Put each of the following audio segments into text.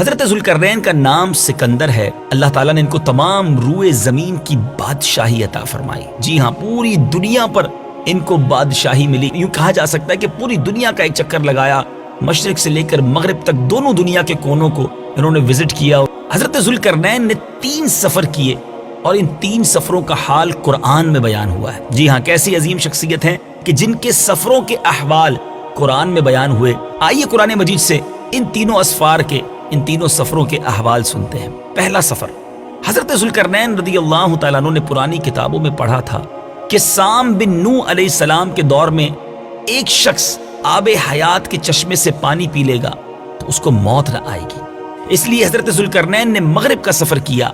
حضرت ذوالقرنین کا نام سکندر ہے۔ اللہ تعالیٰ نے ان کو تمام روئے زمین کی بادشاہی عطا فرمائی۔ جی ہاں، پوری دنیا پر ان کو بادشاہی ملی۔ یوں کہا جا سکتا ہے کہ پوری دنیا کا ایک چکر لگایا، مشرق سے لے کر مغرب تک دونوں دنیا کے کونوں کو انہوں نے وزٹ کیا۔ حضرت ذوالقرنین نے 3 سفر کیے اور ان 3 سفروں کا حال قرآن میں بیان ہوا ہے۔ جی ہاں، کیسی عظیم شخصیت ہیں کہ جن کے سفروں کے احوال قرآن میں بیان ہوئے۔ آئیے قرآن مجید سے ان تینوں اسفار کے، ان تینوں سفروں کے احوال سنتے ہیں۔ پہلا سفر، حضرت ذوالقرنین رضی اللہ تعالیٰ عنہ نے پرانی کتابوں میں پڑھا تھا کہ سام بن نوح علیہ السلام کے دور میں ایک شخص آب حیات کے چشمے سے پانی پی لے گا تو اس کو موت نہ آئے گی۔ اس لیے حضرت ذوالقرنین نے مغرب کا سفر کیا۔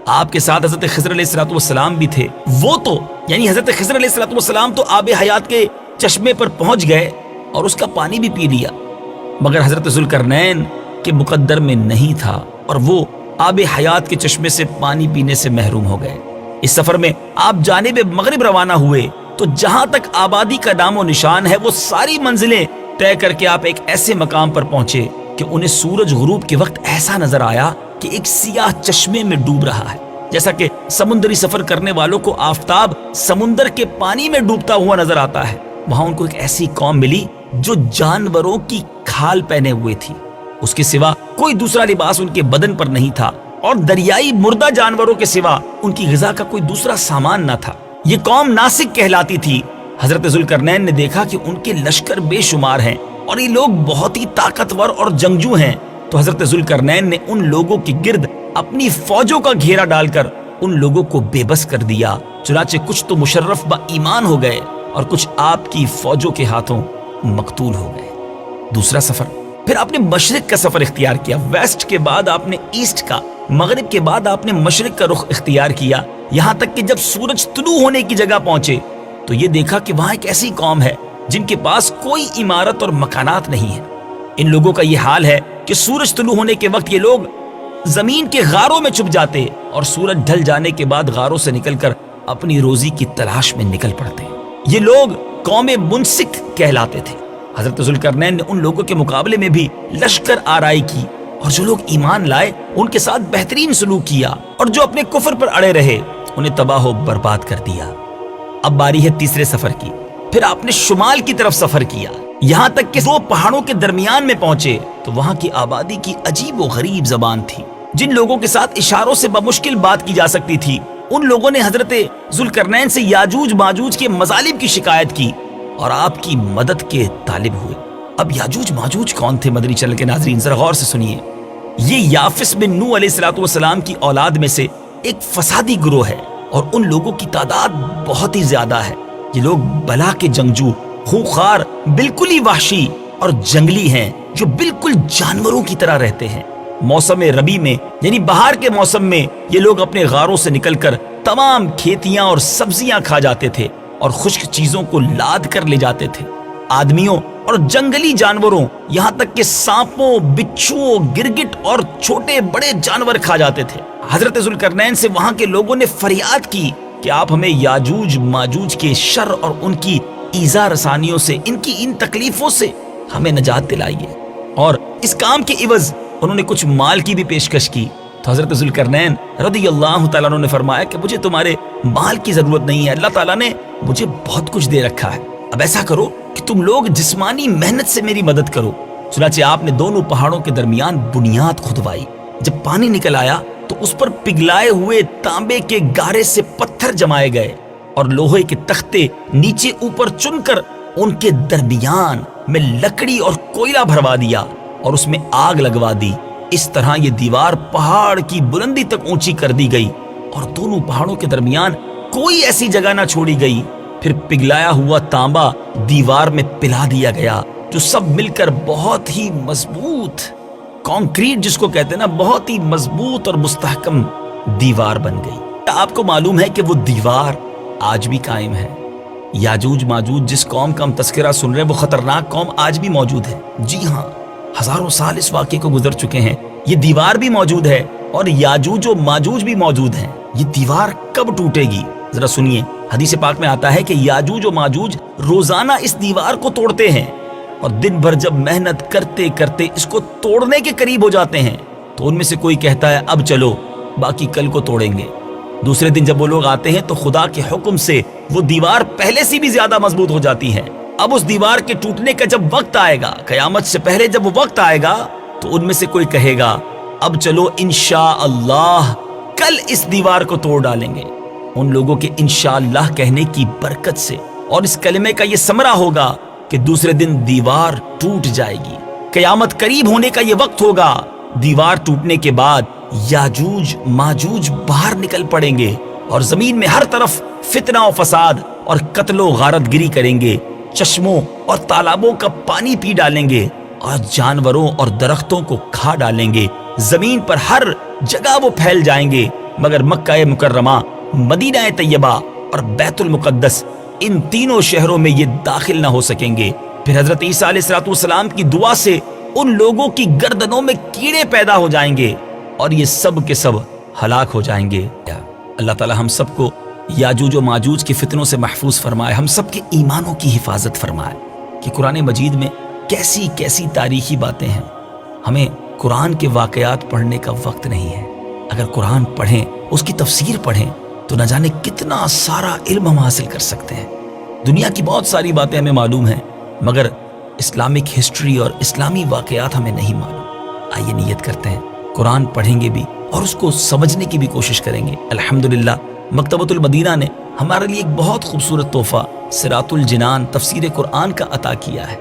آپ کے ساتھ حضرت خضر علیہ السلام بھی تھے۔ وہ تو یعنی حضرت خضر علیہ السلام تو آب حیات کے چشمے پر پہنچ گئے اور اس کا پانی بھی پی لیا، مگر حضرت ذوالقرنین کے مقدر میں نہیں تھا اور وہ آب حیات کے چشمے سے پانی پینے سے محروم ہو گئے۔ اس سفر میں آپ جانب مغرب روانہ ہوئے تو جہاں تک آبادی کا نام و نشان ہے وہ ساری منزلیں طے کر کے آپ ایک ایسے مقام پر پہنچے کہ انہیں سورج غروب کے وقت ایسا نظر آیا کہ ایک سیاہ چشمے میں ڈوب رہا ہے، جیسا کہ سمندری سفر کرنے والوں کو آفتاب سمندر کے پانی میں ڈوبتا ہوا نظر آتا ہے۔ وہاں ان کو ایک ایسی قوم ملی جو جانوروں کی کھال پہنے ہوئے تھی، اس کے سوا کوئی دوسرا لباس ان کے بدن پر نہیں تھا، اور دریائی مردہ جانوروں کے سوا ان کی غذا کا کوئی دوسرا سامان نہ تھا۔ یہ قوم ناسک کہلاتی تھی۔ حضرت ذوالقرنین نے دیکھا کہ ان کے لشکر بے شمار ہیں اور یہ لوگ بہت ہی طاقتور اور جنگجو ہیں، تو حضرت ذوالقرنین نے ان لوگوں کے گرد اپنی فوجوں کا گھیرا ڈال کر ان لوگوں کو بے بس کر دیا۔ چنانچہ کچھ تو مشرف با ایمان ہو گئے اور کچھ آپ کی فوجوں کے ہاتھوں مقتول ہو گئے۔ دوسرا سفر، پھر آپ نے مشرق کا سفر اختیار کیا۔ ویسٹ کے بعد آپ نے ایسٹ کا، مغرب کے بعد آپ نے مشرق کا رخ اختیار کیا، یہاں تک کہ جب سورج طلوع ہونے کی جگہ پہنچے تو یہ دیکھا کہ وہاں ایک ایسی قوم ہے جن کے پاس کوئی عمارت اور مکانات نہیں ہے۔ ان لوگوں کا یہ حال ہے کہ سورج طلوع ہونے کے وقت یہ لوگ زمین کے غاروں میں چھپ جاتے اور سورج ڈھل جانے کے بعد غاروں سے نکل کر اپنی روزی کی تلاش میں نکل پڑتے۔ یہ لوگ قوم منسک کہلاتے تھے۔ حضرت ذوالقرنین نے ان لوگوں کے مقابلے میں بھی لشکر آرائی کی، اور جو لوگ ایمان لائے ان کے ساتھ بہترین سلوک کیا، اور جو اپنے کفر پر اڑے رہے انہیں تباہ و برباد کر دیا۔ اب باری ہے تیسرے سفر کی۔ پھر آپ نے شمال کی طرف سفر کیا، یہاں تک کہ 2 پہاڑوں کے درمیان میں پہنچے تو وہاں کی آبادی کی عجیب و غریب زبان تھی۔ جن لوگوں کے ساتھ اشاروں سے بمشکل بات کی جا سکتی تھی، ان لوگوں نے حضرت ذوالقرنین سے یاجوج ماجوج کے مظالم کی شکایت کی اور آپ کی مدد کے طالب ہوئے۔ اب یاجوج ماجوج کون تھے؟ مدنی چینل کے ناظرین ذرا غور سے سنیے۔ یہ یافس بن نوح علیہ السلام کی اولاد میں سے ایک فسادی گروہ ہے، اور ان لوگوں کی تعداد بہت ہی زیادہ ہے۔ یہ لوگ بلا کے جنگجو، خوخار، بالکل ہی وحشی اور جنگلی ہیں، جو بالکل جانوروں کی طرح رہتے ہیں۔ موسم ربیع میں یعنی بہار کے موسم میں یہ لوگ اپنے غاروں سے نکل کر تمام کھیتیاں اور سبزیاں کھا جاتے تھے اور خشک چیزوں کو لاد کر لے جاتے تھے۔ آدمیوں اور جنگلی جانوروں، یہاں تک کہ سانپوں، بچھوؤں، گرگٹ اور چھوٹے بڑے جانور کھا جاتے تھے۔ حضرت ذوالقرنین سے وہاں کے لوگوں نے فریاد کی کہ آپ ہمیں یاجوج ماجوج کے شر اور ان کی ایذا رسانیوں سے، ان کی ان تکلیفوں سے ہمیں نجات دلائیے، اور اس کام کے عوض انہوں نے کچھ مال کی بھی پیشکش کی۔ تو حضرت ذوالقرنین رضی اللہ تعالیٰ عنہ نے فرمایا کہ مجھے تمہارے مال کی ضرورت نہیں ہے، اللہ تعالیٰ نے مجھے بہت کچھ دے رکھا ہے۔ اب ایسا کرو کہ تم لوگ جسمانی محنت سے میری مدد کرو۔ چنانچہ آپ نے دونوں پہاڑوں کے درمیان بنیاد کھدوائی۔ جب پانی نکل آیا تو اس پر پگھلائے ہوئے تانبے کے گارے سے پتھر جمائے گئے اور لوہے کے تختے نیچے اوپر چن کر ان کے درمیان میں لکڑی اور کوئلہ بھروا دیا اور اس میں آگ لگوا دی۔ اس طرح یہ دیوار پہاڑ کی بلندی تک اونچی کر دی گئی اور دونوں پہاڑوں کے درمیان کوئی ایسی جگہ نہ چھوڑی گئی۔ پھر پگھلایا ہوا تانبا دیوار میں پلا دیا گیا، جو سب مل کر بہت ہی مضبوط، کانکریٹ جس کو کہتے ہیں نا، بہت ہی مضبوط اور مستحکم دیوار بن گئی۔ آپ کو معلوم ہے کہ وہ دیوار آج بھی قائم ہے۔ یاجوج ماجوج جس قوم کا ہم تذکرہ سن رہے ہیں، وہ خطرناک قوم آج بھی موجود ہے۔ جی ہاں، ہزاروں سال اس واقعے کو گزر چکے ہیں، یہ دیوار بھی موجود ہے اور یاجوج و ماجوج بھی موجود ہیں۔ یہ دیوار کب ٹوٹے گی؟ ذرا سنیے، حدیث پاک میں آتا ہے کہ یاجوج و ماجوج روزانہ اس دیوار کو توڑتے ہیں، اور دن بھر جب محنت کرتے کرتے اس کو توڑنے کے قریب ہو جاتے ہیں تو تو ان میں سے کوئی کہتا ہے اب چلو باقی کل کو توڑیں گے۔ دوسرے دن جب وہ لوگ آتے ہیں تو خدا کے حکم سے وہ دیوار پہلے سے بھی زیادہ مضبوط ہو جاتی ہے۔ اب اس دیوار کے ٹوٹنے کا جب وقت آئے گا، قیامت سے پہلے جب وہ وقت آئے گا، تو ان میں سے کوئی کہے گا اب چلو انشاءاللہ کل اس دیوار کو توڑ ڈالیں گے۔ ان لوگوں کے انشاءاللہ کہنے کی برکت سے اور اس کلمے کا یہ ثمرہ ہوگا کہ دوسرے دن دیوار ٹوٹ جائے گی۔ قیامت قریب ہونے کا یہ وقت ہوگا، دیوار ٹوٹنے کے بعد یاجوج ماجوج باہر نکل پڑیں گے اور زمین میں ہر طرف فتنہ و فساد اور قتل و غارت گری کریں گے، چشموں اور تالابوں کا پانی پی ڈالیں گے اور جانوروں اور درختوں کو کھا ڈالیں گے۔ زمین پر ہر جگہ وہ پھیل جائیں گے، مگر مکہ مکرمہ، مدینہ طیبہ اور بیت المقدس، ان تینوں شہروں میں یہ داخل نہ ہو سکیں گے۔ پھر حضرت عیسیٰ علیہ السلام کی دعا سے ان لوگوں کی گردنوں میں کیڑے پیدا ہو جائیں گے اور یہ سب کے سب ہلاک ہو جائیں گے۔ اللہ تعالی ہم سب کو یاجوج و ماجوج کے فتنوں سے محفوظ فرمائے، ہم سب کے ایمانوں کی حفاظت فرمائے کہ قرآن مجید میں کیسی کیسی تاریخی باتیں ہیں۔ ہمیں قرآن کے واقعات پڑھنے کا وقت نہیں ہے۔ اگر قرآن پڑھیں، اس کی تفسیر پڑھیں تو نہ جانے کتنا سارا علم ہم حاصل کر سکتے ہیں۔ دنیا کی بہت ساری باتیں ہمیں معلوم ہیں، مگر اسلامک ہسٹری اور اسلامی واقعات ہمیں نہیں معلوم۔ آئیے نیت کرتے ہیں، قرآن پڑھیں گے بھی اور اس کو سمجھنے کی بھی کوشش کریں گے۔ الحمدللہ مکتبۃ المدینہ نے ہمارے لیے ایک بہت خوبصورت تحفہ صراط الجنان تفسیر قرآن کا عطا کیا ہے۔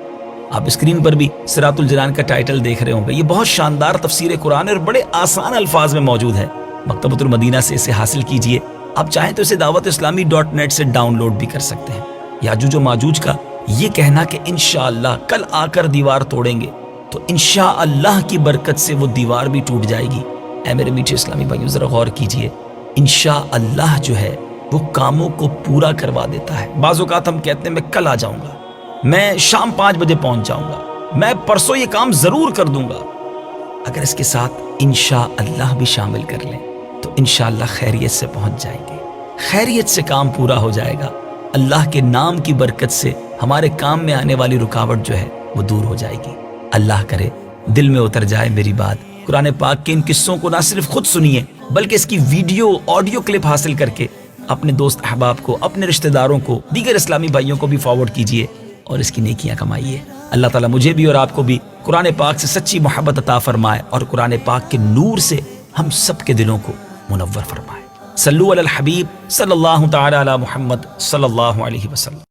آپ اسکرین پر بھی صراط الجنان کا ٹائٹل دیکھ رہے ہوں گے۔ یہ بہت شاندار تفسیر قرآن ہے اور بڑے آسان الفاظ میں موجود ہے۔ مکتبۃ المدینہ سے اسے حاصل کیجئے۔ آپ چاہیں تو اسے dawat-islami.net سے ڈاؤن لوڈ بھی کر سکتے ہیں۔ یاجوج و ماجوج کا یہ کہنا کہ انشاءاللہ کل آ کر دیوار توڑیں گے، تو انشاءاللہ کی برکت سے وہ دیوار بھی ٹوٹ جائے گی۔ اے میرے میٹھے اسلامی بھائیوں، ذرا غور کیجئے، انشاءاللہ جو ہے وہ کاموں کو پورا کروا دیتا ہے۔ بعض اوقات ہم کہتے ہیں میں کل آ جاؤں گا، میں شام 5 بجے پہنچ جاؤں گا، میں پرسوں یہ کام ضرور کر دوں گا۔ اگر اس کے ساتھ انشاءاللہ بھی شامل کر لیں تو انشاءاللہ خیریت سے پہنچ جائیں گے، خیریت سے کام پورا ہو جائے گا۔ اللہ کے نام کی برکت سے ہمارے کام میں آنے والی رکاوٹ جو ہے وہ دور ہو جائے گی۔ اللہ کرے دل میں اتر جائے میری بات۔ قرآن پاک کے ان قصوں کو نہ صرف خود سنیے بلکہ اس کی ویڈیو آڈیو کلپ حاصل کر کے اپنے دوست احباب کو، اپنے رشتہ داروں کو، دیگر اسلامی بھائیوں کو بھی فارورڈ کیجئے اور اس کی نیکیاں کمائیے۔ اللہ تعالیٰ مجھے بھی اور آپ کو بھی قرآن پاک سے سچی محبت عطا فرمائے اور قرآن پاک کے نور سے ہم سب کے دلوں کو منور فرمائے۔ صلو علی الحبیب صلی اللہ تعالی علی محمد صلی اللہ علیہ وسلم۔